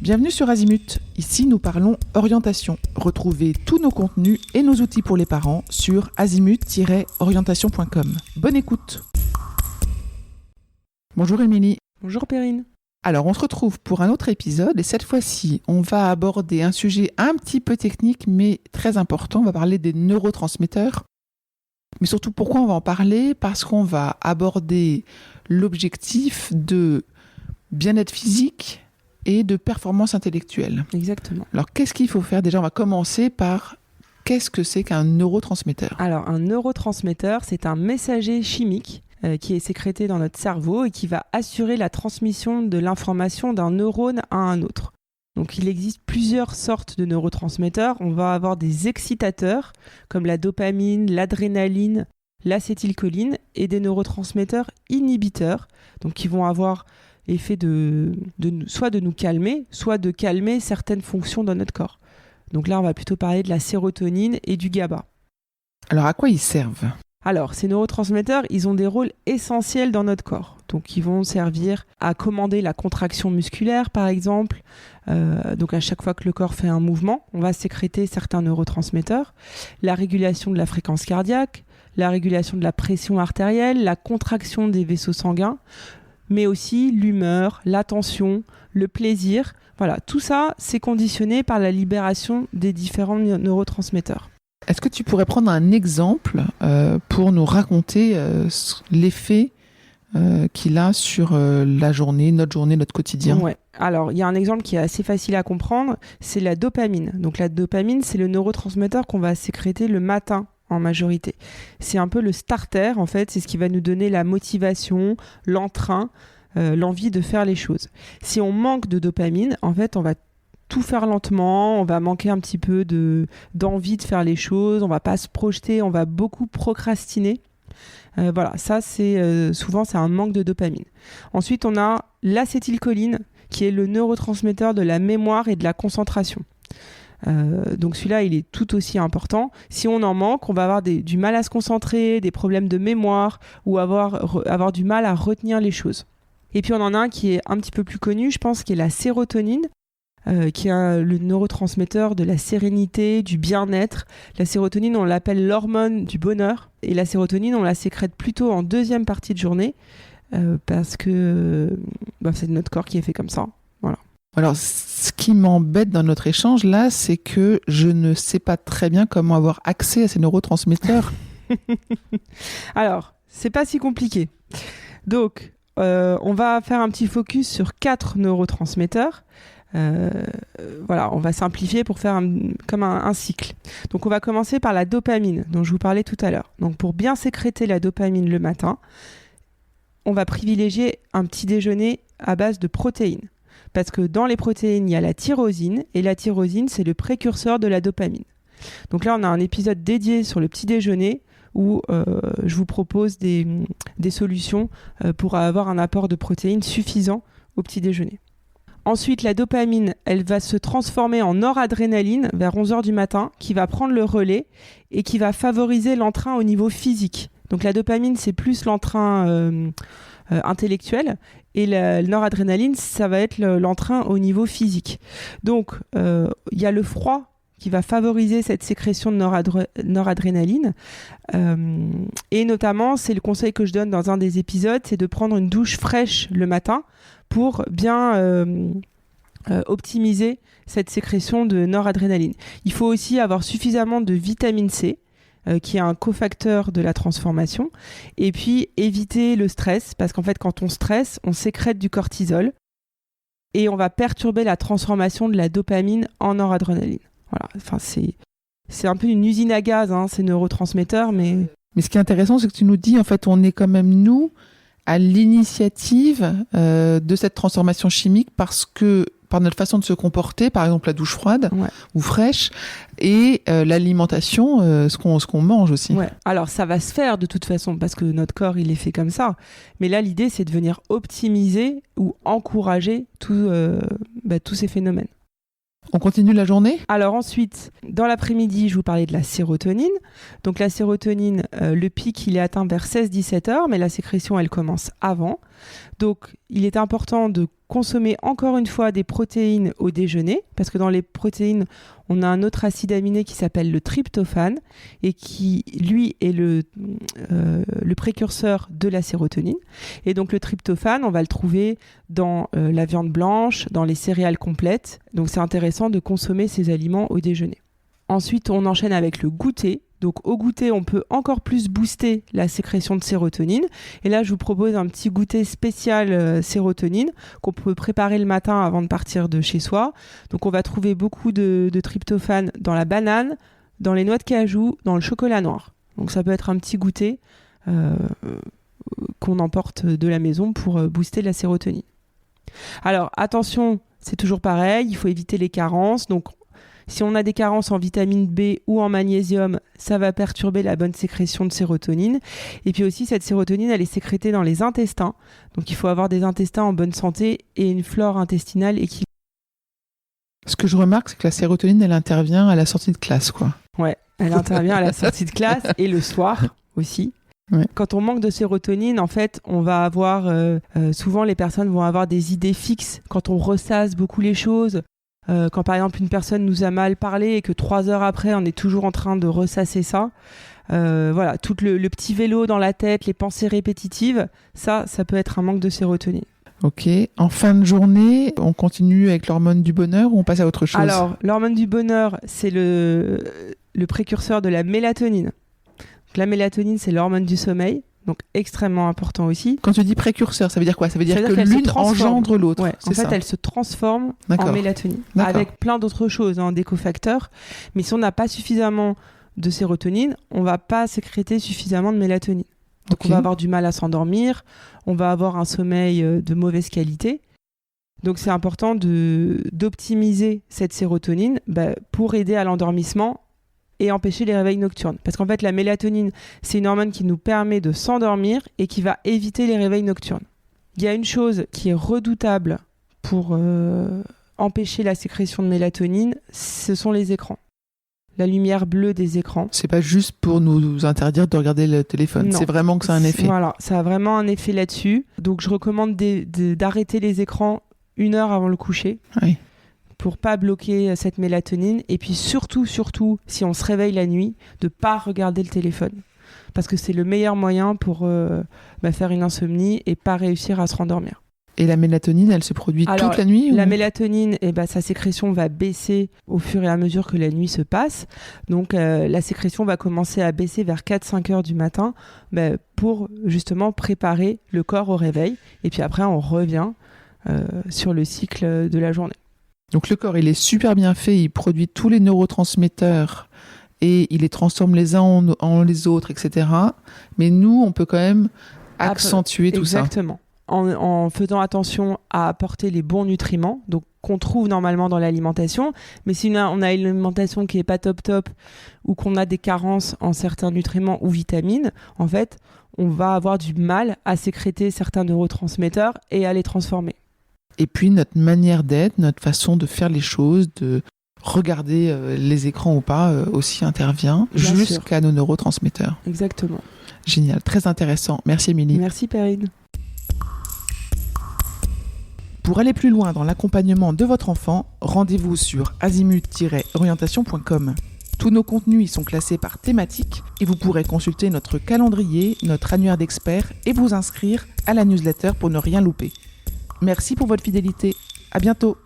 Bienvenue sur Azimut. Ici, nous parlons orientation. Retrouvez tous nos contenus et nos outils pour les parents sur azimut-orientation.com. Bonne écoute. Bonjour Émilie. Bonjour Perrine. Alors, on se retrouve pour un autre épisode et cette fois-ci, on va aborder un sujet un petit peu technique mais très important. On va parler des neurotransmetteurs. Mais surtout, pourquoi on va en parler ? Parce qu'on va aborder l'objectif de bien-être physique et de performance intellectuelle. Exactement. Alors, qu'est-ce qu'il faut faire ? Déjà, on va commencer par qu'est-ce que c'est qu'un neurotransmetteur ? Alors, un neurotransmetteur, c'est un messager chimique qui est sécrété dans notre cerveau et qui va assurer la transmission de l'information d'un neurone à un autre. Donc, il existe plusieurs sortes de neurotransmetteurs. On va avoir des excitateurs comme la dopamine, l'adrénaline, l'acétylcholine et des neurotransmetteurs inhibiteurs, donc qui vont avoir l'effet soit de nous calmer, soit de calmer certaines fonctions dans notre corps. Donc là, on va plutôt parler de la sérotonine et du GABA. Alors, à quoi ils servent ? Alors, ces neurotransmetteurs, ils ont des rôles essentiels dans notre corps. Donc, ils vont servir à commander la contraction musculaire, par exemple. Donc, à chaque fois que le corps fait un mouvement, on va sécréter certains neurotransmetteurs. La régulation de la fréquence cardiaque, la régulation de la pression artérielle, la contraction des vaisseaux sanguins, mais aussi l'humeur, l'attention, le plaisir. Voilà, tout ça, c'est conditionné par la libération des différents neurotransmetteurs. Est-ce que tu pourrais prendre un exemple pour nous raconter l'effet qu'il a sur la journée, notre quotidien ? Ouais. Alors, il y a un exemple qui est assez facile à comprendre, c'est la dopamine. Donc la dopamine, c'est le neurotransmetteur qu'on va sécréter le matin en majorité. C'est un peu le starter, en fait, c'est ce qui va nous donner la motivation, l'entrain, l'envie de faire les choses. Si on manque de dopamine, en fait, on va tout faire lentement, on va manquer un petit peu d'envie de faire les choses, on va pas se projeter, on va beaucoup procrastiner. Voilà, ça c'est souvent c'est un manque de dopamine. Ensuite, on a l'acétylcholine qui est le neurotransmetteur de la mémoire et de la concentration. Donc celui-là, il est tout aussi important. Si on en manque, on va avoir du mal à se concentrer, des problèmes de mémoire ou avoir du mal à retenir les choses. Et puis on en a un qui est un petit peu plus connu, je pense, qui est la sérotonine. Qui est le neurotransmetteur de la sérénité, du bien-être. La sérotonine, on l'appelle l'hormone du bonheur. Et la sérotonine, on la sécrète plutôt en deuxième partie de journée parce que c'est notre corps qui est fait comme ça. Voilà. Alors, ce qui m'embête dans notre échange là, c'est que je ne sais pas très bien comment avoir accès à ces neurotransmetteurs. Alors, c'est pas si compliqué. Donc, on va faire un petit focus sur 4 neurotransmetteurs. Voilà, on va simplifier pour faire comme un cycle. Donc on va commencer par la dopamine dont je vous parlais tout à l'heure. Donc pour bien sécréter la dopamine le matin, on va privilégier un petit déjeuner à base de protéines. Parce que dans les protéines, il y a la tyrosine et la tyrosine, c'est le précurseur de la dopamine. Donc là, on a un épisode dédié sur le petit déjeuner où je vous propose des solutions pour avoir un apport de protéines suffisant au petit déjeuner. Ensuite, la dopamine, elle va se transformer en noradrénaline vers 11h du matin, qui va prendre le relais et qui va favoriser l'entrain au niveau physique. Donc la dopamine, c'est plus l'entrain intellectuel et la noradrénaline, ça va être l'entrain au niveau physique. Donc, il y a le froid qui va favoriser cette sécrétion de noradrénaline. Et notamment, c'est le conseil que je donne dans un des épisodes, c'est de prendre une douche fraîche le matin pour bien optimiser cette sécrétion de noradrénaline. Il faut aussi avoir suffisamment de vitamine C, qui est un cofacteur de la transformation, et puis éviter le stress, parce qu'en fait, quand on stresse, on sécrète du cortisol, et on va perturber la transformation de la dopamine en noradrénaline. Voilà, enfin, c'est un peu une usine à gaz, ces neurotransmetteurs, mais... Mais ce qui est intéressant, c'est que tu nous dis, en fait, on est quand même, nous, à l'initiative de cette transformation chimique parce que par notre façon de se comporter, par exemple la douche froide ou fraîche, et l'alimentation, ce qu'on mange aussi. Ouais. Alors ça va se faire de toute façon parce que notre corps il est fait comme ça. Mais là l'idée c'est de venir optimiser ou encourager tous ces phénomènes. On continue la journée ? Alors ensuite, dans l'après-midi, je vous parlais de la sérotonine. Donc la sérotonine, le pic, il est atteint vers 16-17 heures, mais la sécrétion, elle commence avant. Donc, il est important de consommer encore une fois des protéines au déjeuner, parce que dans les protéines, on a un autre acide aminé qui s'appelle le tryptophane et qui, lui, est le précurseur de la sérotonine. Et donc, le tryptophane, on va le trouver dans la viande blanche, dans les céréales complètes. Donc, c'est intéressant de consommer ces aliments au déjeuner. Ensuite, on enchaîne avec le goûter. Donc au goûter, on peut encore plus booster la sécrétion de sérotonine. Et là, je vous propose un petit goûter spécial sérotonine qu'on peut préparer le matin avant de partir de chez soi. Donc on va trouver beaucoup de tryptophane dans la banane, dans les noix de cajou, dans le chocolat noir. Donc ça peut être un petit goûter qu'on emporte de la maison pour booster la sérotonine. Alors attention, c'est toujours pareil, il faut éviter les carences. Donc si on a des carences en vitamine B ou en magnésium, ça va perturber la bonne sécrétion de sérotonine. Et puis aussi, cette sérotonine, elle est sécrétée dans les intestins. Donc il faut avoir des intestins en bonne santé et une flore intestinale équilibrée. Ce que je remarque, c'est que la sérotonine, elle intervient à la sortie de classe, quoi. Ouais, elle intervient à la sortie de classe et le soir aussi. Ouais. Quand on manque de sérotonine, en fait, on va avoir... souvent, les personnes vont avoir des idées fixes. Quand on ressasse beaucoup les choses... quand par exemple une personne nous a mal parlé et que 3 heures après on est toujours en train de ressasser ça, voilà, tout le petit vélo dans la tête, les pensées répétitives, ça peut être un manque de sérotonine. Ok, en fin de journée, on continue avec l'hormone du bonheur ou on passe à autre chose? Alors, l'hormone du bonheur, c'est le précurseur de la mélatonine. Donc, la mélatonine, c'est l'hormone du sommeil. Donc extrêmement important aussi. Quand tu dis précurseur, ça veut dire quoi? Ça veut dire que l'une engendre l'autre. Ouais, en fait, elle se transforme en mélatonine. Avec plein d'autres choses, des cofacteurs. Mais si on n'a pas suffisamment de sérotonine, on ne va pas sécréter suffisamment de mélatonine. Donc on va avoir du mal à s'endormir, on va avoir un sommeil de mauvaise qualité. Donc c'est important d'optimiser cette sérotonine pour aider à l'endormissement et empêcher les réveils nocturnes. Parce qu'en fait, la mélatonine, c'est une hormone qui nous permet de s'endormir et qui va éviter les réveils nocturnes. Il y a une chose qui est redoutable pour empêcher la sécrétion de mélatonine, ce sont les écrans. La lumière bleue des écrans. C'est pas juste pour nous interdire de regarder le téléphone, non. C'est vraiment que ça a un effet. Voilà, ça a vraiment un effet là-dessus. Donc je recommande d'arrêter les écrans 1 heure avant le coucher. Oui. Pour pas bloquer cette mélatonine. Et puis surtout, si on se réveille la nuit, de pas regarder le téléphone. Parce que c'est le meilleur moyen pour faire une insomnie et pas réussir à se rendormir. Et la mélatonine, elle se produit toute la nuit? La mélatonine, sa sécrétion va baisser au fur et à mesure que la nuit se passe. Donc la sécrétion va commencer à baisser vers 4-5 heures du matin pour justement préparer le corps au réveil. Et puis après, on revient sur le cycle de la journée. Donc le corps, il est super bien fait, il produit tous les neurotransmetteurs et il les transforme les uns en les autres, etc. Mais nous, on peut quand même accentuer tout ça. Exactement. En faisant attention à apporter les bons nutriments, donc qu'on trouve normalement dans l'alimentation. Mais si on a une alimentation qui n'est pas top, ou qu'on a des carences en certains nutriments ou vitamines, en fait, on va avoir du mal à sécréter certains neurotransmetteurs et à les transformer. Et puis notre manière d'être, notre façon de faire les choses, de regarder les écrans ou pas, aussi intervient jusqu'à nos neurotransmetteurs. Exactement. Génial, très intéressant. Merci Émilie. Merci Perrine. Pour aller plus loin dans l'accompagnement de votre enfant, rendez-vous sur azimut-orientation.com. Tous nos contenus y sont classés par thématique et vous pourrez consulter notre calendrier, notre annuaire d'experts et vous inscrire à la newsletter pour ne rien louper. Merci pour votre fidélité. À bientôt.